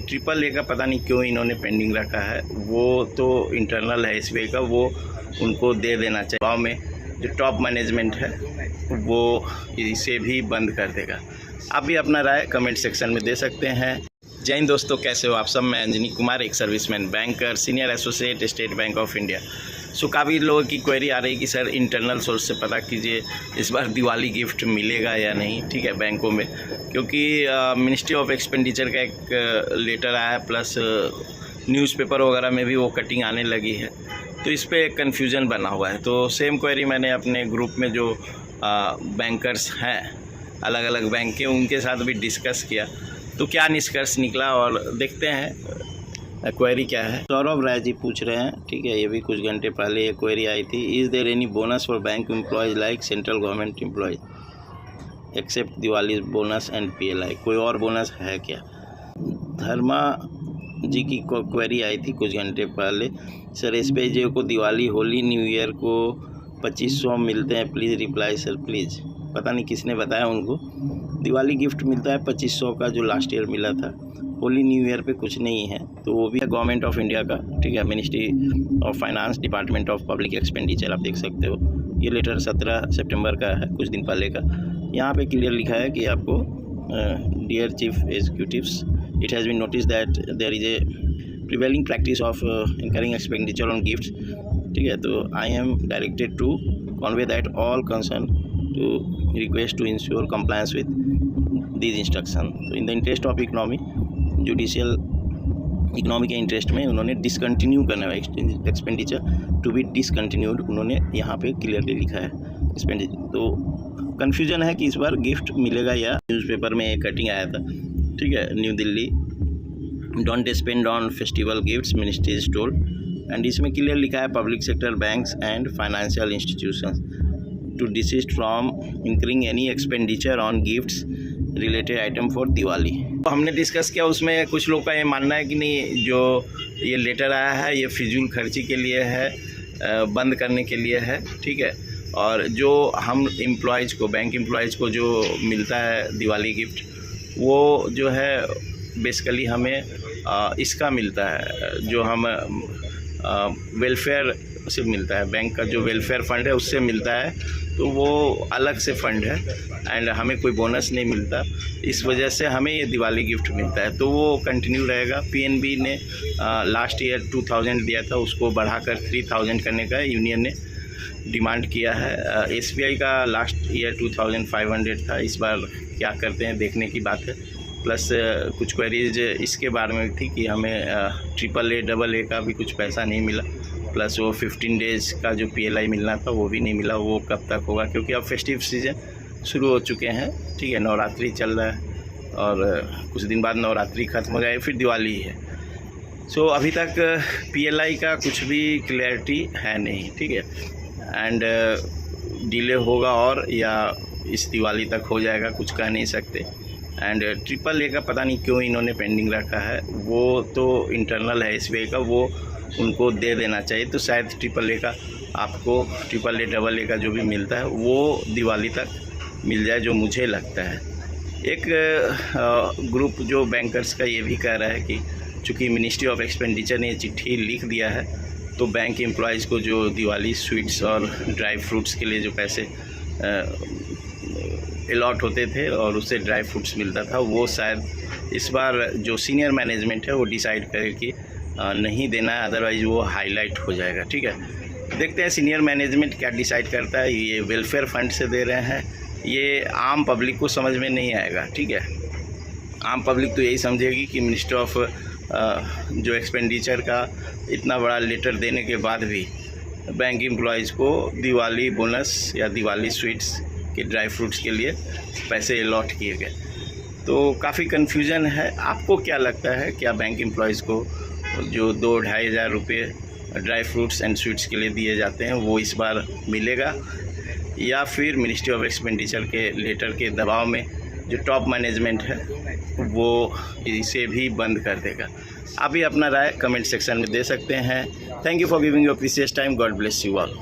AAA का पता नहीं क्यों इन्होंने पेंडिंग रखा है, वो तो इंटरनल है SBI का, वो उनको दे देना चाहिए। गाँव में जो टॉप मैनेजमेंट है वो इसे भी बंद कर देगा। आप भी अपना राय कमेंट सेक्शन में दे सकते हैं। जय हिंद दोस्तों, कैसे हो आप सब। मैं अंजनी कुमार, एक serviceman, banker, senior associate, State Bank of India. So काफ़ी लोगों की क्वेरी आ रही है कि सर इंटरनल सोर्स से पता कीजिए इस बार दिवाली गिफ्ट मिलेगा या नहीं, ठीक है, बैंकों में, क्योंकि मिनिस्ट्री ऑफ एक्सपेंडिचर का एक लेटर आया है, प्लस न्यूज़पेपर वगैरह में भी वो कटिंग आने लगी है, तो इस पर कन्फ्यूज़न बना हुआ है। तो सेम क्वेरी मैंने अपने ग्रुप में जो बैंकर्स हैं अलग अलग बैंक के, उनके साथ भी डिस्कस किया, तो क्या निष्कर्ष निकला और देखते हैं क्वेरी क्या है। सौरभ राय जी पूछ रहे हैं, ठीक है, ये भी कुछ घंटे पहले ये क्वेरी आई थी। Is there any bonus for bank employees like central government employees except Diwali bonus and PLI? कोई और बोनस है क्या? धर्मा जी की क्वेरी आई थी कुछ घंटे पहले। सर SBI को दिवाली, होली, न्यू ईयर को 2500 मिलते हैं, प्लीज़ रिप्लाई सर प्लीज़। पता नहीं किसने बताया उनको। दिवाली गिफ्ट मिलता है 2500 का, जो लास्ट ईयर मिला था। होली, न्यू ईयर पे कुछ नहीं है, तो वो भी गवर्नमेंट ऑफ इंडिया का, ठीक है, ministry of finance, department of public expenditure, आप देख सकते हो। ये लेटर 17 सितंबर का है, कुछ दिन पहले का। यहाँ पे क्लियर लिखा है कि आपको dear chief executives, it has been notice that there is a prevailing practice of incurring expenditure on gifts, ठीक है, तो I am directed to convey that all concern to request to ensure compliance with these instruction. तो in the interest of economy, judicial economy के interest में उन्होंने discontinue करना है expenditure to be discontinued, उन्होंने यहाँ पे क्लियरली लिखा है एक्सपेंडिचर। तो कन्फ्यूजन है कि इस बार गिफ्ट मिलेगा या। न्यूज़पेपर में एक कटिंग आया था, ठीक है, New Delhi, don't spend on festival gifts, ministry is told, and इसमें क्लियर लिखा है public sector banks and financial institutions to desist from incurring any expenditure on gifts related item for Diwali. तो हमने डिस्कस किया, उसमें कुछ लोग का ये मानना है कि नहीं, जो ये लेटर आया है ये फिजूल खर्ची के लिए है, बंद करने के लिए है, ठीक है, और जो हम एम्प्लॉयज़ को, बैंक एम्प्लॉयज़ को जो मिलता है दिवाली गिफ्ट, वो जो है बेसिकली हमें इसका मिलता है, जो हम वेलफेयर से मिलता है, बैंक का जो वेलफेयर फंड है उससे मिलता है, तो वो अलग से फंड है एंड हमें कोई बोनस नहीं मिलता, इस वजह से हमें ये दिवाली गिफ्ट मिलता है, तो वो कंटिन्यू रहेगा। PNB ने लास्ट ईयर 2000 दिया था, उसको बढ़ाकर 3000 करने का यूनियन ने डिमांड किया है। SBI का लास्ट ईयर 2500 था, इस बार क्या करते हैं देखने की बात है। प्लस कुछ क्वेरीज इसके बारे में थी कि हमें AAA, AA का भी कुछ पैसा नहीं मिला, प्लस वो 15 डेज़ का जो PLI मिलना था वो भी नहीं मिला, वो कब तक होगा, क्योंकि अब फेस्टिव सीजन शुरू हो चुके हैं, ठीक है, नवरात्रि चल रहा है और कुछ दिन बाद नवरात्रि ख़त्म हो जाए, फिर दिवाली है। सो अभी तक PLI का कुछ भी क्लैरिटी है नहीं, ठीक है, एंड डिले होगा और या इस दिवाली तक हो जाएगा, कुछ कह नहीं सकते। एंड AAA का पता नहीं क्यों इन्होंने पेंडिंग रखा है, वो तो इंटरनल है SBI का, वो उनको दे देना चाहिए, तो शायद AAA का आपको AAA, AA का जो भी मिलता है वो दिवाली तक मिल जाए, जो मुझे लगता है। एक ग्रुप जो बैंकर्स का ये भी कह रहा है कि चूँकि मिनिस्ट्री ऑफ एक्सपेंडिचर ने चिट्ठी लिख दिया है, तो बैंक एम्प्लॉयज़ को जो दिवाली स्वीट्स और ड्राई फ्रूट्स के लिए जो पैसे अलॉट होते थे और उससे ड्राई फ्रूट्स मिलता था, वो शायद इस बार जो सीनियर मैनेजमेंट है वो डिसाइड करे कि नहीं देना है, अदरवाइज़ वो हाईलाइट हो जाएगा, ठीक है। देखते हैं सीनियर मैनेजमेंट क्या डिसाइड करता है। ये वेलफेयर फंड से दे रहे हैं, ये आम पब्लिक को समझ में नहीं आएगा, ठीक है। आम पब्लिक तो यही समझेगी कि मिनिस्टर ऑफ जो एक्सपेंडिचर का इतना बड़ा लेटर देने के बाद भी बैंक एम्प्लॉयज़ को दिवाली बोनस या दिवाली स्वीट्स के ड्राई फ्रूट्स के लिए पैसे अलॉट किए गए, तो काफ़ी कन्फ्यूज़न है। आपको क्या लगता है, क्या बैंक एम्प्लॉयज़ को जो 2-2.5 हज़ार रुपये ड्राई फ्रूट्स एंड स्वीट्स के लिए दिए जाते हैं वो इस बार मिलेगा, या फिर मिनिस्ट्री ऑफ एक्सपेंडिचर के लेटर के दबाव में जो टॉप मैनेजमेंट है वो इसे भी बंद कर देगा? आप भी अपना राय कमेंट सेक्शन में दे सकते हैं। Thank you for giving your precious time. God bless you all.